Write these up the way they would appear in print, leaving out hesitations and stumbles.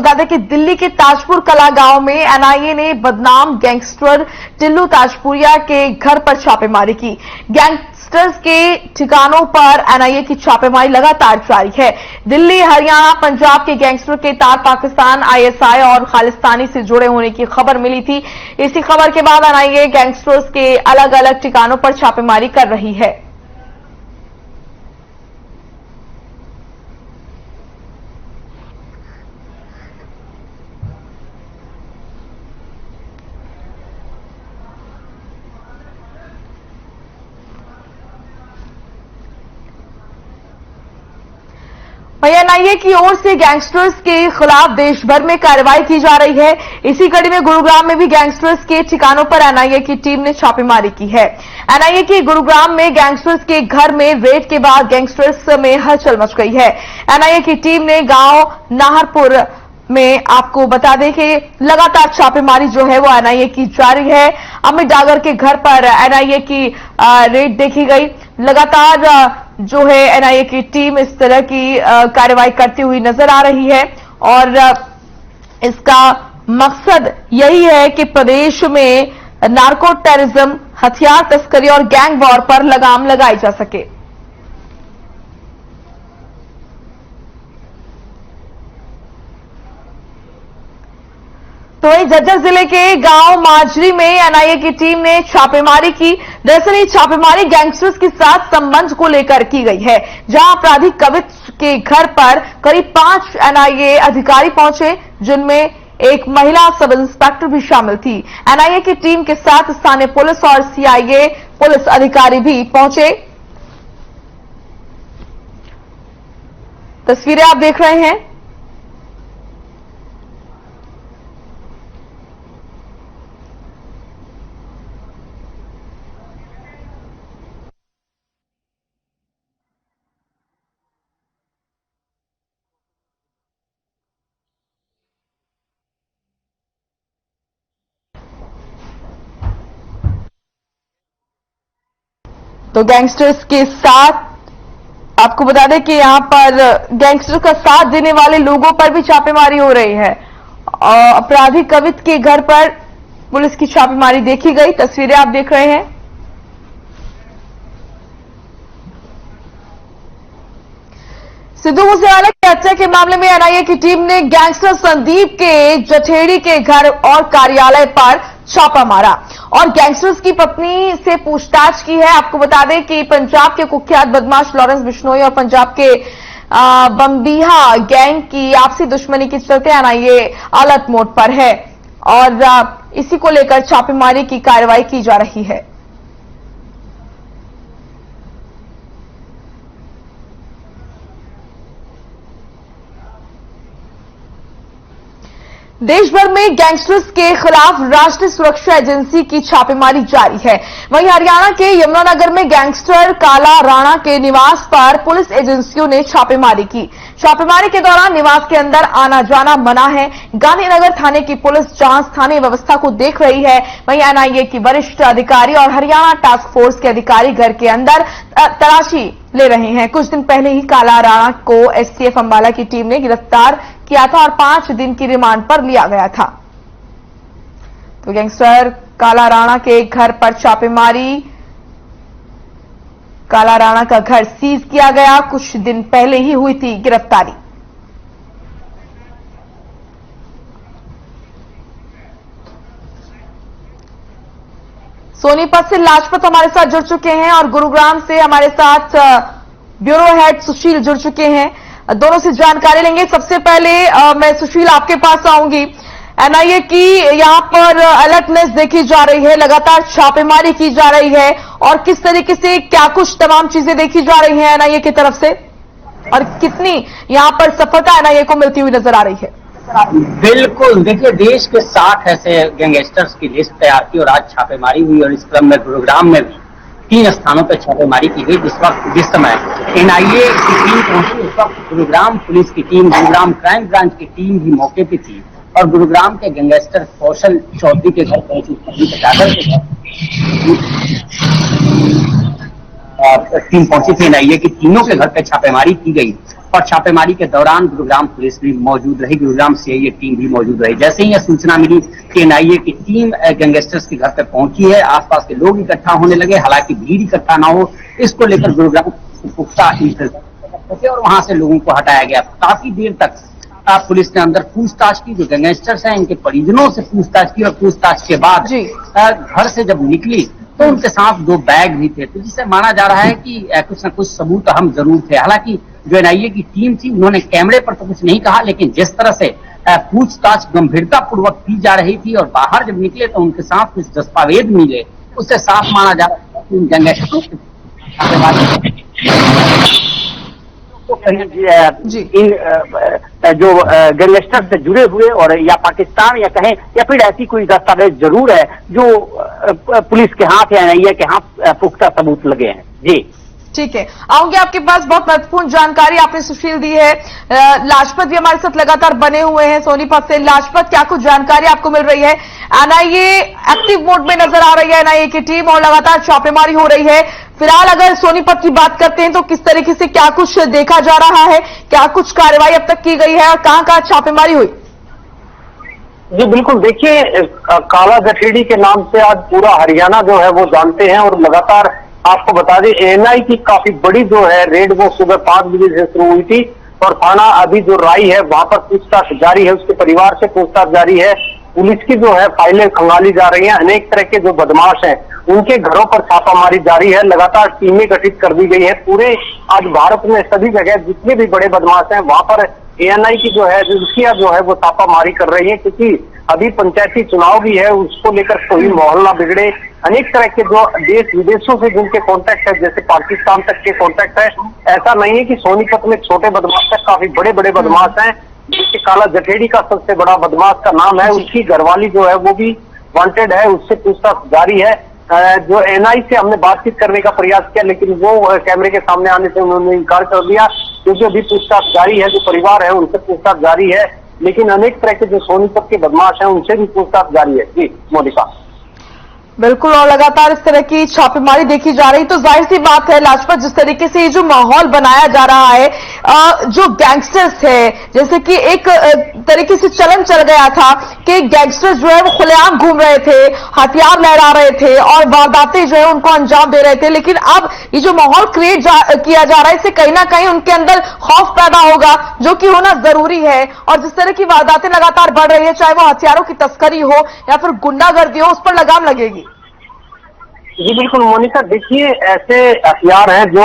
बता दें कि दिल्ली के ताजपुर कला गांव में एनआईए ने बदनाम गैंगस्टर टिल्लू ताजपुरिया के घर पर छापेमारी की। गैंगस्टर्स के ठिकानों पर एनआईए की छापेमारी लगातार जारी है। दिल्ली, हरियाणा, पंजाब के गैंगस्टर के तार पाकिस्तान, आईएसआई और खालिस्तानी से जुड़े होने की खबर मिली थी। इसी खबर के बाद एनआईए गैंगस्टर्स के अलग अलग ठिकानों पर छापेमारी कर रही है। एनआईए की ओर से गैंगस्टर्स के खिलाफ देश भर में कार्रवाई की जा रही है। इसी कड़ी में गुरुग्राम में भी गैंगस्टर्स के ठिकानों पर एनआईए की टीम ने छापेमारी की है। एनआईए की गुरुग्राम में गैंगस्टर्स के घर में रेड के बाद गैंगस्टर्स में हलचल मच गई है। एनआईए की टीम ने गांव नाहरपुर में, आपको बता दें कि लगातार छापेमारी जो है वो एनआईए की जारी है। अमित डागर के घर पर एनआईए की रेड देखी गई। लगातार जो है एनआईए की टीम इस तरह की कार्रवाई करती हुई नजर आ रही है और इसका मकसद यही है कि प्रदेश में नार्को टेररिज्म, हथियार तस्करी और गैंग वॉर पर लगाम लगाई जा सके। तो वहीं झज्जर जिले के गांव माजरी में एनआईए की टीम ने छापेमारी की। दरअसल ये छापेमारी गैंगस्टर्स के साथ संबंध को लेकर की गई है, जहां अपराधी कवित के घर पर करीब 5 एनआईए अधिकारी पहुंचे, जिनमें एक महिला सब इंस्पेक्टर भी शामिल थी। एनआईए की टीम के साथ स्थानीय पुलिस और सीआईए पुलिस अधिकारी भी पहुंचे। तस्वीरें आप देख रहे हैं। तो गैंगस्टर्स के साथ आपको बता दें कि यहां पर गैंगस्टर का साथ देने वाले लोगों पर भी छापेमारी हो रही है। अपराधी कवित के घर पर पुलिस की छापेमारी देखी गई। तस्वीरें आप देख रहे हैं। सिद्धू मूसेवाला की हत्या के मामले में एनआईए की टीम ने गैंगस्टर संदीप के जठेड़ी के घर और कार्यालय पर छापा मारा और गैंगस्टर्स की पत्नी से पूछताछ की है। आपको बता दें कि पंजाब के कुख्यात बदमाश लॉरेंस बिश्नोई और पंजाब के बम्बिहा गैंग की आपसी दुश्मनी के चलते एनआईए अलर्ट मोड पर है और इसी को लेकर छापेमारी की कार्रवाई की जा रही है। देश भर में गैंगस्टर्स के खिलाफ राष्ट्रीय सुरक्षा एजेंसी की छापेमारी जारी है। वहीं हरियाणा के यमुनानगर में गैंगस्टर काला राणा के निवास पर पुलिस एजेंसियों ने छापेमारी की। छापेमारी के दौरान निवास के अंदर आना जाना मना है। गांधीनगर थाने की पुलिस जहां स्थानीय व्यवस्था को देख रही है, वहीं एनआईए की वरिष्ठ अधिकारी और हरियाणा टास्क फोर्स के अधिकारी घर के अंदर तलाशी ले रहे हैं। कुछ दिन पहले ही काला राणा को एसटीएफ अंबाला की टीम ने गिरफ्तार किया था और 5 दिन की रिमांड पर लिया गया था। तो गैंगस्टर काला राणा के घर पर छापेमारी, काला राणा का घर सीज किया गया। कुछ दिन पहले ही हुई थी गिरफ्तारी। सोनीपत से लाजपत हमारे साथ जुड़ चुके हैं और गुरुग्राम से हमारे साथ ब्यूरो हेड सुशील जुड़ चुके हैं। दोनों से जानकारी लेंगे। सबसे पहले मैं सुशील आपके पास आऊंगी। एनआईए की यहां पर अलर्टनेस देखी जा रही है, लगातार छापेमारी की जा रही है और किस तरीके से क्या कुछ तमाम चीजें देखी जा रही हैं एनआईए की तरफ से और कितनी यहां पर सफलता एनआईए को मिलती हुई नजर आ रही है? बिल्कुल, देखिए देश के 60 ऐसे गैंगस्टर्स की लिस्ट तैयार की और आज छापेमारी हुई और इस क्रम में गुरुग्राम में भी 3 स्थानों पर छापेमारी की गई। जिस समय एनआईए की टीम पहुंची उस वक्त गुरुग्राम पुलिस की टीम, गुरुग्राम क्राइम ब्रांच की टीम भी मौके पर थी और गुरुग्राम के गैंगस्टर कौशल चौधरी के घर पहुंची, टीम पहुंची थी एनआईए की। तीनों के घर पर छापेमारी की गई और छापेमारी के दौरान गुरुग्राम पुलिस भी मौजूद रही, गुरुग्राम सीआईए टीम भी मौजूद रही। जैसे ही यह सूचना मिली कि एनआईए की टीम गैंगस्टर्स के घर पर पहुंची है, आसपास के लोग इकट्ठा होने लगे, हालांकि भीड़ इकट्ठा ना हो इसको लेकर गुरुग्राम पुख्ता इंतजाम और वहां से लोगों को हटाया गया। काफी देर तक पुलिस ने अंदर पूछताछ की, जो गैंगस्टर्स हैं इनके परिजनों से पूछताछ की और पूछताछ के बाद घर से जब निकली तो उनके साथ 2 बैग भी थे, तो जिससे माना जा रहा है कि कुछ न कुछ सबूत अहम जरूर थे। हालांकि जो एनआईए की टीम थी उन्होंने कैमरे पर तो कुछ नहीं कहा, लेकिन जिस तरह से पूछताछ गंभीरता पूर्वक की जा रही थी और बाहर जब निकले तो उनके साथ कुछ दस्तावेज मिले, उससे साफ माना जा रहा है कि इन गैंगस्टरों इन जो गैंगस्टर से जुड़े हुए और या पाकिस्तान या कहें या फिर ऐसी कोई दस्तावेज जरूर है जो पुलिस के हाथ या एनआईए के हाथ पुख्ता सबूत लगे हैं। जी ठीक है, आऊंगी आपके पास। बहुत महत्वपूर्ण जानकारी आपने सुशील दी है। लाजपत भी हमारे साथ लगातार बने हुए हैं सोनीपत से। लाजपत, क्या कुछ जानकारी आपको मिल रही है? एनआईए एक्टिव मोड में नजर आ रही है, एनआईए की टीम, और लगातार छापेमारी हो रही है। फिलहाल अगर सोनीपत की बात करते हैं तो किस तरीके से क्या कुछ देखा जा रहा है, क्या कुछ कार्रवाई अब तक की गई है और कहां कहां छापेमारी हुई? जी बिल्कुल, देखिए काला गठेड़ी के नाम से आज पूरा हरियाणा जो है वो जानते हैं और लगातार आपको बता दें एएनआई की काफी बड़ी जो है रेड वो सुबह 5 बजे से शुरू हुई थी और थाना अभी जो राई है वहां पर पूछताछ जारी है, उसके परिवार से पूछताछ जारी है। पुलिस की जो है फाइलें खंगाली जा रही हैं, अनेक तरह के जो बदमाश हैं उनके घरों पर छापामारी जारी है, लगातार टीमें गठित कर दी गई है। पूरे आज भारत में सभी जगह जितने भी बड़े बदमाश हैं वहां पर एएनआई की जो है एजेंसियां जो है वो छापामारी कर रही है, क्योंकि अभी पंचायती चुनाव भी है, उसको लेकर कोई माहौल ना बिगड़े। अनेक तरह के जो देश विदेशों से जिनके कॉन्टैक्ट है, जैसे पाकिस्तान तक के कॉन्टैक्ट है, ऐसा नहीं है कि सोनीपत में छोटे बदमाश है, काफी बड़े बड़े बदमाश हैं। जिसके काला जठेड़ी का सबसे बड़ा बदमाश का नाम है, उसकी घरवाली जो है वो भी वांटेड है, उससे पूछताछ जारी है। जो एनआई से हमने बातचीत करने का प्रयास किया लेकिन वो कैमरे के सामने आने से उन्होंने इनकार कर दिया, क्योंकि अभी पूछताछ जारी है, जो परिवार है उनसे पूछताछ जारी है। लेकिन अनेक तरह के जो सोनीपत के बदमाश हैं उनसे भी पूछताछ जारी है। जी मोनिका, बिल्कुल, और लगातार इस तरह की छापेमारी देखी जा रही, तो जाहिर सी बात है लाजपत, जिस तरीके से ये जो माहौल बनाया जा रहा है, जो गैंगस्टर्स है, जैसे कि एक तरीके से चलन चल गया था कि गैंगस्टर्स जो है वो खुलेआम घूम रहे थे, हथियार लहरा रहे थे और वारदातें जो है उनको अंजाम दे रहे थे। लेकिन अब ये जो माहौल क्रिएट किया जा रहा है, इससे कहीं ना कहीं उनके अंदर खौफ पैदा होगा, जो कि होना जरूरी है। और जिस तरह की वारदातें लगातार बढ़ रही है, चाहे वो हथियारों की तस्करी हो या फिर गुंडागर्दी हो, उस पर लगाम लगेगी। जी बिल्कुल मोनिका, देखिए ऐसे हथियार हैं जो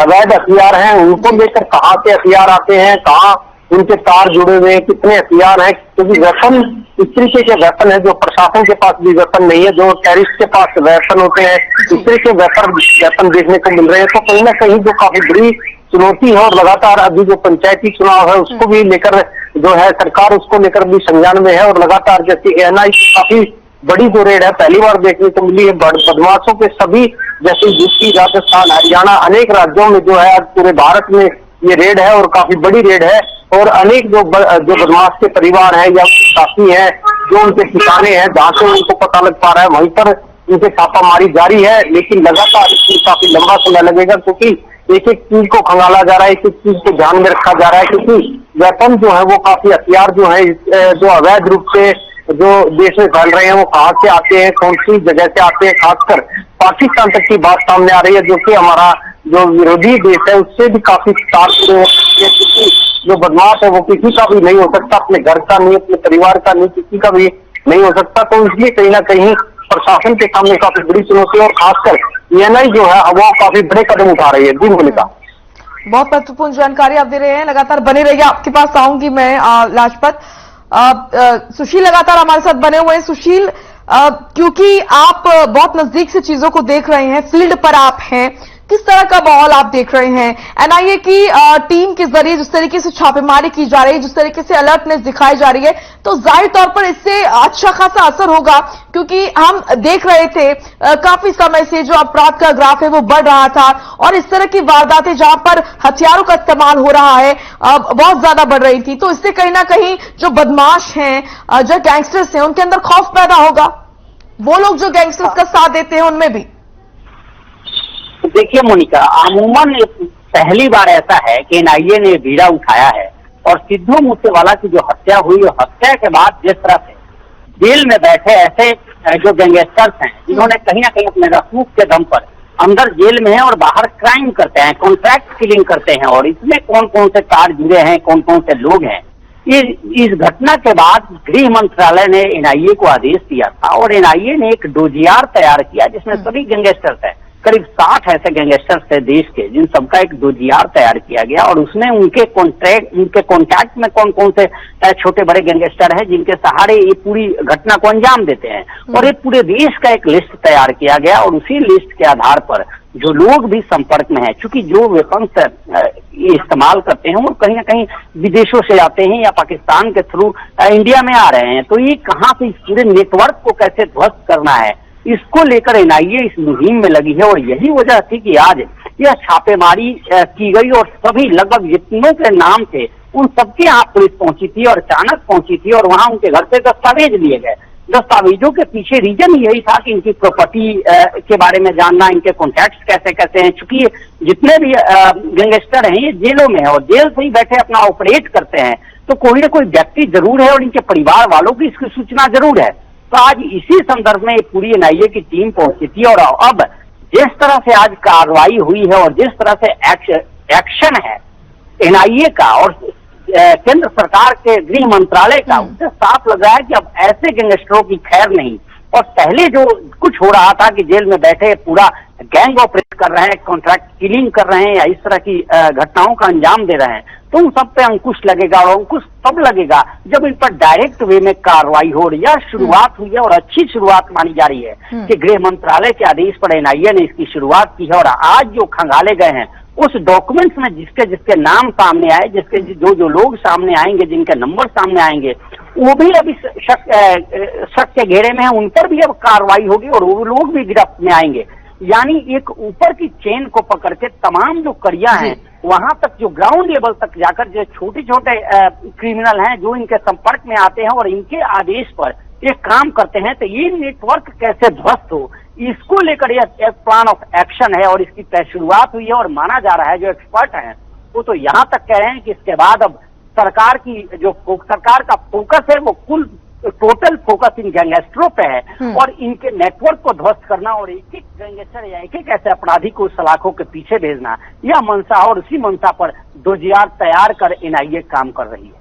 अवैध हथियार हैं, उनको लेकर कहाँ से हथियार आते हैं, कहाँ उनके तार जुड़े हुए हैं, कितने हथियार हैं, क्योंकि वेपन इस तरीके के वेपन है जो प्रशासन के पास भी वेपन नहीं है, जो टेररिस्ट के पास वेपन होते हैं, इस तरह के वेपन देखने को मिल रहे हैं। तो कहीं ना कहीं जो काफी बड़ी चुनौती है और लगातार अभी जो पंचायती चुनाव है उसको भी लेकर जो है सरकार उसको लेकर भी संज्ञान में है। और लगातार जैसे एएनआई काफी बड़ी जो रेड है पहली बार देखने को मिली है, बदमाशों के सभी जैसे यूपी, राजस्थान, हरियाणा, अनेक राज्यों में जो है आज पूरे भारत में ये रेड है और काफी बड़ी रेड है। और अनेक जो बदमाश के परिवार हैं या साथी हैं, जो उनके ठिकाने हैं जहाँ से उनको पता लग पा रहा है वहीं पर उनके छापामारी जारी है। लेकिन लगातार इसमें काफी लंबा समय लगेगा, क्योंकि एक एक चीज को खंगाला जा रहा है, एक एक चीज को ध्यान में रखा जा रहा है, क्योंकि वेपन जो है वो काफी हथियार जो है जो अवैध रूप से जो देश में फैल रहे हैं वो कहाँ से आते हैं, कौन सी जगह से आते हैं, खासकर पाकिस्तान तक की बात सामने आ रही है, जो कि हमारा जो विरोधी देश है उससे भी काफी तार जो बदमाश है वो किसी का भी नहीं हो सकता, अपने घर का नहीं, अपने परिवार का नहीं, किसी का भी नहीं हो सकता। तो इसलिए कहीं ना कहीं प्रशासन के सामने काफी बड़ी चुनौती है और खासकर एएनआई जो है वो काफी बड़े कदम उठा रही है। जी मोनिका, बहुत महत्वपूर्ण जानकारी आप दे रहे हैं, लगातार बने रहिए। आपके पास आऊंगी मैं लाजपत। सुशील लगातार हमारे साथ बने हुए हैं। सुशील, क्योंकि आप बहुत नजदीक से चीजों को देख रहे हैं, फील्ड पर आप हैं, किस तरह का माहौल आप देख रहे हैं? एनआईए की टीम के जरिए जिस तरीके से छापेमारी की जा रही है, जिस तरीके से अलर्टनेस दिखाई जा रही है, तो जाहिर तौर पर इससे अच्छा खासा असर होगा, क्योंकि हम देख रहे थे काफी समय से जो अपराध का ग्राफ है वो बढ़ रहा था और इस तरह की वारदातें जहां पर हथियारों का इस्तेमाल हो रहा है बहुत ज्यादा बढ़ रही थी। तो इससे कहीं ना कहीं जो बदमाश हैं, जो गैंगस्टर्स हैं, उनके अंदर खौफ पैदा होगा। वो लोग जो गैंगस्टर्स का साथ देते हैं उनमें भी। देखिए मोनिका, अमूमन पहली बार ऐसा है कि एनआईए ने बीड़ा उठाया है और सिद्धू मूसेवाला की जो हत्या हुई, हत्या के बाद जिस तरह से जेल में बैठे ऐसे जो गैंगस्टर्स हैं जिन्होंने कहीं ना कहीं अपने रसूख के दम पर अंदर जेल में है और बाहर क्राइम करते हैं, कॉन्ट्रैक्ट किलिंग करते हैं, और इसमें कौन कौन से कार जुड़े हैं, कौन कौन से लोग हैं। इस घटना के बाद गृह मंत्रालय ने एनआईए को आदेश दिया था और एनआईए ने एक डोजियार तैयार किया जिसमें सभी गैंगस्टर्स हैं, करीब 60 ऐसे गैंगस्टर्स थे देश के, जिन सबका एक डोजियार तैयार किया गया और उसमें उनके कॉन्टैक्ट में कौन कौन से छोटे बड़े गैंगस्टर हैं जिनके सहारे ये पूरी घटना को अंजाम देते हैं, और ये पूरे देश का एक लिस्ट तैयार किया गया। और उसी लिस्ट के आधार पर जो लोग भी संपर्क में हैं, चूंकि जो वेपन्स इस्तेमाल करते हैं वो कहीं ना कहीं विदेशों से आते हैं या पाकिस्तान के थ्रू इंडिया में आ रहे हैं, तो ये कहाँ से इस पूरे नेटवर्क को कैसे ध्वस्त करना है, इसको लेकर एनआईए इस मुहिम में लगी है। और यही वजह थी कि आज यह छापेमारी की गई और सभी लगभग जितनों के नाम थे उन सबके यहाँ पुलिस पहुंची थी और अचानक पहुंची थी और वहां उनके घर से दस्तावेज लिए गए। दस्तावेजों के पीछे रीजन यही था कि इनकी प्रॉपर्टी के बारे में जानना, इनके कॉन्टैक्ट्स कैसे कैसे हैं, चूंकि जितने भी गैंगस्टर हैं ये जेलों में है और जेल से ही बैठे अपना ऑपरेट करते हैं, तो कोई ना कोई व्यक्ति जरूर है और इनके परिवार वालों की इसकी सूचना जरूर है। तो आज इसी संदर्भ में पूरी एनआईए की टीम पहुंची थी और अब जिस तरह से आज कार्रवाई हुई है और जिस तरह से एक्शन है एनआईए का और केंद्र सरकार के गृह मंत्रालय का, उससे साफ लग रहा है कि अब ऐसे गैंगस्टरों की खैर नहीं। और पहले जो कुछ हो रहा था कि जेल में बैठे पूरा गैंग ऑपरेट कर रहे हैं, कॉन्ट्रैक्ट किलिंग कर रहे हैं या इस तरह की घटनाओं का अंजाम दे रहे हैं, तो उन सब पे अंकुश लगेगा और अंकुश तब लगेगा जब इन पर डायरेक्ट वे में कार्रवाई हो रही है। शुरुआत हुई है और अच्छी शुरुआत मानी जा रही है कि गृह मंत्रालय के आदेश पर एनआईए ने इसकी शुरुआत की है। और आज जो खंगाले गए हैं उस डॉक्यूमेंट्स में जिसके जिसके नाम सामने आए, जिसके जो लोग सामने आएंगे, जिनके नंबर सामने आएंगे, वो भी अभी शक के घेरे में है, उन पर भी अब कार्रवाई होगी और वो लोग भी गिरफ्त में आएंगे। यानी एक ऊपर की चेन को पकड़ के तमाम जो कड़ियां हैं वहां तक, जो ग्राउंड लेवल तक जाकर जो छोटे छोटे क्रिमिनल हैं जो इनके संपर्क में आते हैं और इनके आदेश पर ये काम करते हैं, तो ये नेटवर्क कैसे ध्वस्त हो, इसको लेकर यह एक प्लान ऑफ एक्शन है और इसकी तय शुरुआत हुई है। और माना जा रहा है, जो एक्सपर्ट हैं वो तो यहाँ तक कह रहे हैं कि इसके बाद अब सरकार का फोकस है वो कुल टोटल फोकस इन गैंगस्टरों पे है और इनके नेटवर्क को ध्वस्त करना और एक एक गैंगस्टर या एक एक ऐसे अपराधी को सलाखों के पीछे भेजना, यह मंशा और उसी मंशा पर डोजियार तैयार कर एनआईए काम कर रही है।